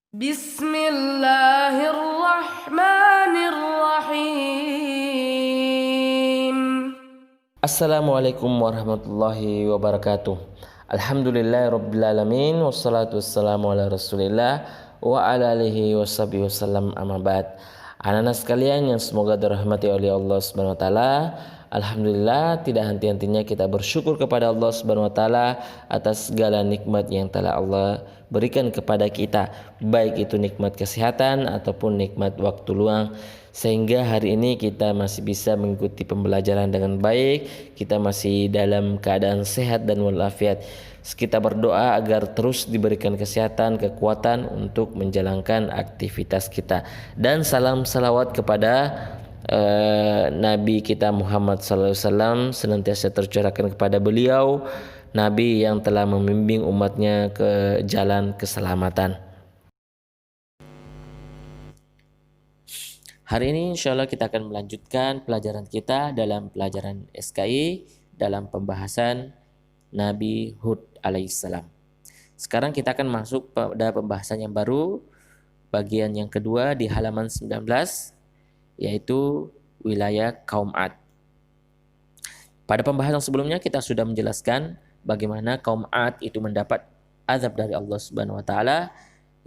Bismillahirrahmanirrahim. Assalamualaikum warahmatullahi wabarakatuh. Alhamdulillahirrabbilalamin. Wassalatu wassalamu ala rasulillah wa ala alihi washabihi wasallam, amma ba'd. Anak-anak sekalian yang semoga dirahmati oleh Allah Subhanahu wa taala, alhamdulillah tidak henti-hentinya kita bersyukur kepada Allah Subhanahu wa taala atas segala nikmat yang telah Allah berikan kepada kita, baik itu nikmat kesehatan ataupun nikmat waktu luang, sehingga hari ini kita masih bisa mengikuti pembelajaran dengan baik, kita masih dalam keadaan sehat dan walafiat. Kita berdoa agar terus diberikan kesehatan, kekuatan untuk menjalankan aktivitas kita. Dan salam salawat kepada Nabi kita Muhammad SAW senantiasa tercurahkan kepada beliau, Nabi yang telah membimbing umatnya ke jalan keselamatan. Hari ini insya Allah kita akan melanjutkan pelajaran kita dalam pelajaran SKI dalam pembahasan Nabi Hud alaihissalam. Sekarang kita akan masuk pada pembahasan yang baru, bagian yang kedua di halaman 19, yaitu wilayah kaum Ad. Pada pembahasan sebelumnya kita sudah menjelaskan bagaimana kaum Ad itu mendapat azab dari Allah Subhanahu wa taala,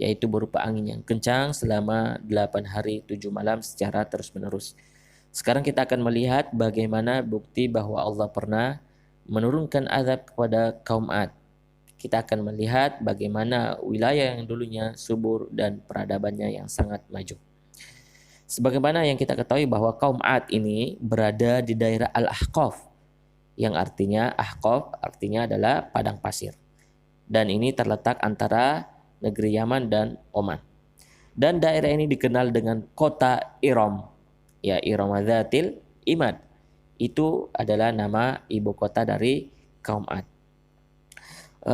yaitu berupa angin yang kencang selama 8 hari 7 malam secara terus-menerus. Sekarang kita akan melihat bagaimana bukti bahwa Allah pernah menurunkan azab kepada kaum Ad. Kita akan melihat bagaimana wilayah yang dulunya subur dan peradabannya yang sangat maju. Sebagaimana yang kita ketahui bahwa kaum Ad ini berada di daerah Al-Ahqaf, yang artinya Ahqaf artinya adalah padang pasir. Dan ini terletak antara negeri Yaman dan Oman. Dan daerah ini dikenal dengan kota Iram. Ya, Iramadatil Imad. Itu adalah nama ibu kota dari kaum Ad.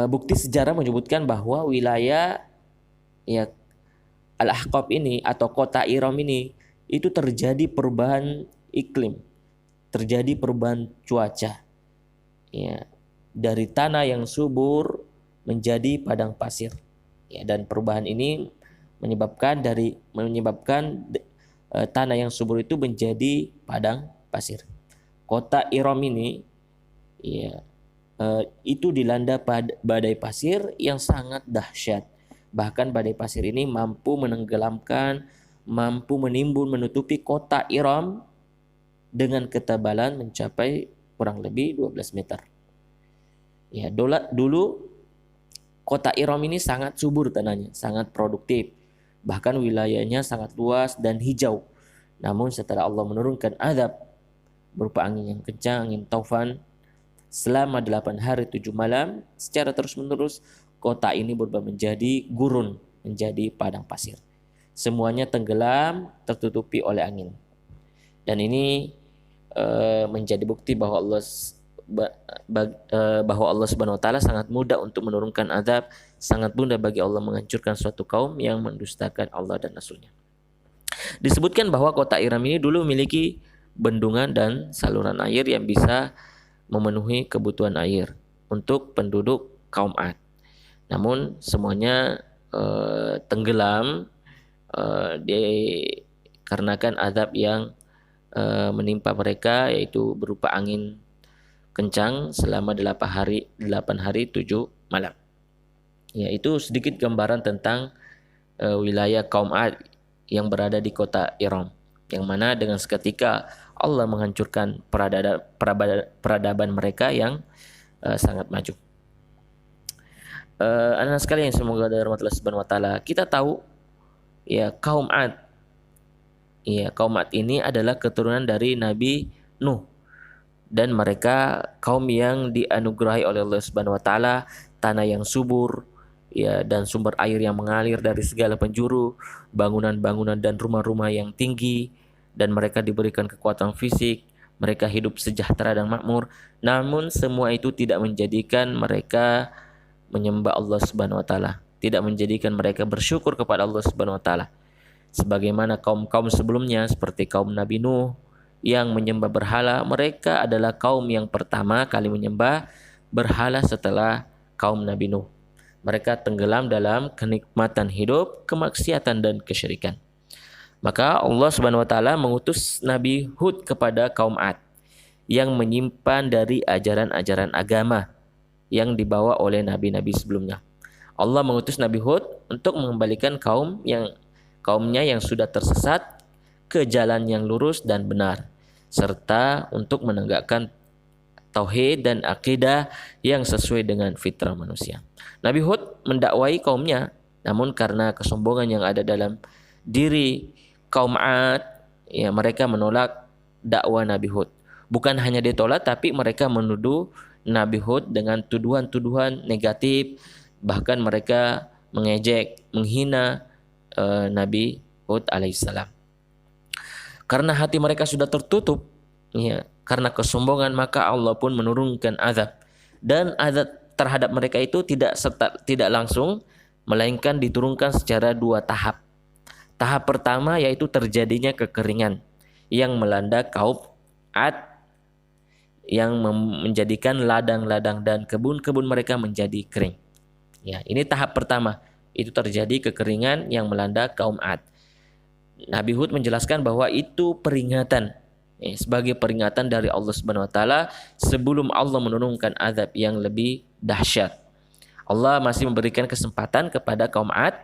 Bukti sejarah menyebutkan bahwa wilayah ya Al-Ahqaf ini atau kota Iram ini itu terjadi perubahan iklim, terjadi perubahan cuaca. Ya, dari tanah yang subur menjadi padang pasir. Ya, dan perubahan ini menyebabkan tanah yang subur itu menjadi padang pasir. Kota Iram ini ya itu dilanda badai pasir yang sangat dahsyat. Bahkan badai pasir ini mampu menenggelamkan, mampu menimbun, menutupi kota Iram dengan ketebalan mencapai kurang lebih 12 meter. Ya, dulu kota Iram ini sangat subur tanahnya, sangat produktif. Bahkan wilayahnya sangat luas dan hijau. Namun setelah Allah menurunkan azab berupa angin yang kencang, angin taufan, selama 8 hari 7 malam secara terus-menerus, kota ini berubah menjadi gurun, menjadi padang pasir. Semuanya tenggelam, tertutupi oleh angin. Dan ini menjadi bukti bahwa Allah Subhanahu wa taala sangat mudah untuk menurunkan azab, sangat mudah bagi Allah menghancurkan suatu kaum yang mendustakan Allah dan Rasul-Nya. Disebutkan bahwa kota Iram ini dulu memiliki bendungan dan saluran air yang bisa memenuhi kebutuhan air untuk penduduk kaum Ad. Namun semuanya tenggelam dikarenakan azab yang menimpa mereka, yaitu berupa angin kencang selama 8 hari 7 malam. Ya, itu sedikit gambaran tentang wilayah kaum Ad yang berada di kota Iram, yang mana dengan seketika Allah menghancurkan peradaban mereka yang sangat maju. Anak-anak sekalian, semoga dari rahmat Subhanahu wa taala, kita tahu ya kaum Ad. Ya, kaum Ad ini adalah keturunan dari Nabi Nuh, dan mereka kaum yang dianugerahi oleh Allah Subhanahu wa taala tanah yang subur, ya, dan sumber air yang mengalir dari segala penjuru, bangunan-bangunan dan rumah-rumah yang tinggi, dan mereka diberikan kekuatan fisik, mereka hidup sejahtera dan makmur. Namun semua itu tidak menjadikan mereka menyembah Allah Subhanahu wa taala, tidak menjadikan mereka bersyukur kepada Allah Subhanahu wa taala. Sebagaimana kaum-kaum sebelumnya seperti kaum Nabi Nuh yang menyembah berhala, mereka adalah kaum yang pertama kali menyembah berhala setelah kaum Nabi Nuh. Mereka tenggelam dalam kenikmatan hidup, kemaksiatan dan kesyirikan. Maka Allah Subhanahu wa taala mengutus Nabi Hud kepada kaum Ad yang menyimpan dari ajaran-ajaran agama yang dibawa oleh nabi-nabi sebelumnya. Allah mengutus Nabi Hud untuk mengembalikan kaumnya yang sudah tersesat ke jalan yang lurus dan benar, serta untuk menegakkan tauhid dan akidah yang sesuai dengan fitrah manusia. Nabi Hud mendakwai kaumnya, namun karena kesombongan yang ada dalam diri kaum Ad, ya mereka menolak dakwah Nabi Hud. Bukan hanya ditolak, tapi mereka menuduh Nabi Hud dengan tuduhan-tuduhan negatif, bahkan mereka mengejek, menghina Nabi Hud alaihissalam. Karena hati mereka sudah tertutup, ya, karena kesombongan, maka Allah pun menurunkan azab. Dan azab terhadap mereka itu tidak langsung, melainkan diturunkan secara 2 tahap. Tahap pertama yaitu terjadinya kekeringan yang melanda kaum Ad, yang menjadikan ladang-ladang dan kebun-kebun mereka menjadi kering. Ya, ini tahap pertama. Itu terjadi kekeringan yang melanda kaum Ad. Nabi Hud menjelaskan bahwa itu peringatan, sebagai peringatan dari Allah Subhanahu wa taala sebelum Allah menurunkan azab yang lebih dahsyat. Allah masih memberikan kesempatan kepada kaum Ad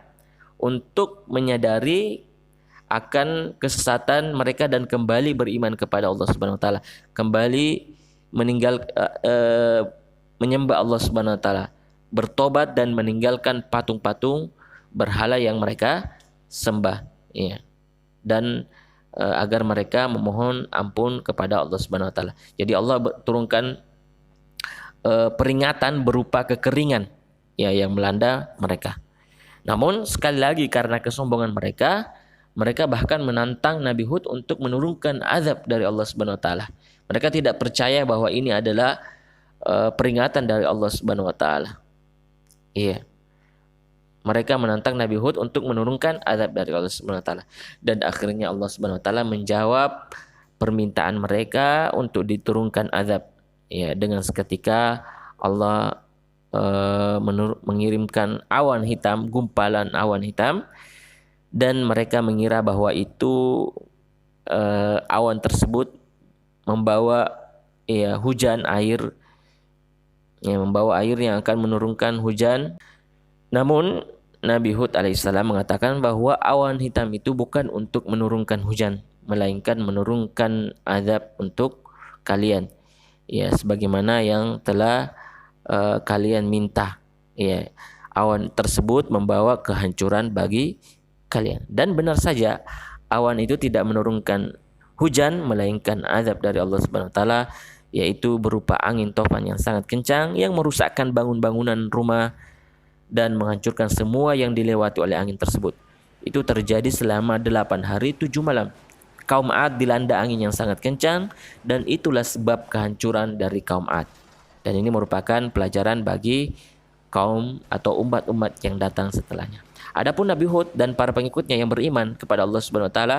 untuk menyadari akan kesesatan mereka dan kembali beriman kepada Allah Subhanahu wa taala, kembali menyembah Allah Subhanahu wa taala, bertobat dan meninggalkan patung-patung berhala yang mereka sembah, ya. Dan agar mereka memohon ampun kepada Allah Subhanahu wa taala. Jadi Allah turunkan peringatan berupa kekeringan, ya, yang melanda mereka. Namun sekali lagi karena kesombongan mereka bahkan menantang Nabi Hud untuk menurunkan azab dari Allah Subhanahu wa taala. Mereka tidak percaya bahwa ini adalah peringatan dari Allah Subhanahu wa taala. Iya. Mereka menantang Nabi Hud untuk menurunkan azab dari Allah Subhanahu wa taala. Dan akhirnya Allah Subhanahu wa taala menjawab permintaan mereka untuk diturunkan azab. Ya, dengan seketika Allah mengirimkan awan hitam, gumpalan awan hitam, dan mereka mengira bahwa itu awan tersebut membawa, ya, hujan air, ya, membawa air yang akan menurunkan hujan. Namun Nabi Hud alaihissalam mengatakan bahwa awan hitam itu bukan untuk menurunkan hujan, melainkan menurunkan azab untuk kalian, ya, sebagaimana yang telah kalian minta. Ya, awan tersebut membawa kehancuran bagi kalian. Dan benar saja, awan itu tidak menurunkan hujan, melainkan azab dari Allah Subhanahu wa taala, yaitu berupa angin topan yang sangat kencang yang merusakkan bangunan-bangunan rumah dan menghancurkan semua yang dilewati oleh angin tersebut. Itu terjadi selama 8 hari 7 malam. Kaum Ad dilanda angin yang sangat kencang, dan itulah sebab kehancuran dari kaum Ad. Dan ini merupakan pelajaran bagi kaum atau umat-umat yang datang setelahnya. Adapun Nabi Hud dan para pengikutnya yang beriman kepada Allah Subhanahu wa taala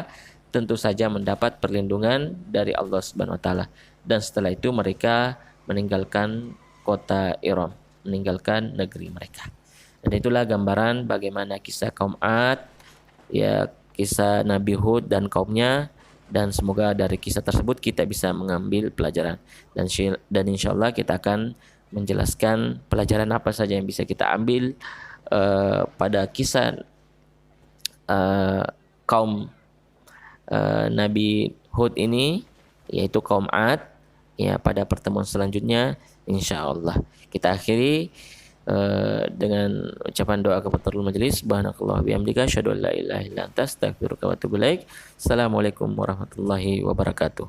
tentu saja mendapat perlindungan dari Allah Subhanahu wa taala. Dan setelah itu mereka meninggalkan kota Iram, meninggalkan negeri mereka. Dan itulah gambaran bagaimana kisah kaum Ad, ya, kisah Nabi Hud dan kaumnya. Dan semoga dari kisah tersebut kita bisa mengambil pelajaran. Dan insya Allah kita akan menjelaskan pelajaran apa saja yang bisa kita ambil pada kisah kaum Nabi Hud ini, yaitu kaum Ad, ya, pada pertemuan selanjutnya insya Allah. Kita akhiri dengan ucapan doa kepada majelis. Subhanakallah bihamdika asyhadu an la ilaha illa anta astaghfiruka wa atubu ilaik. Assalamualaikum warahmatullahi wabarakatuh.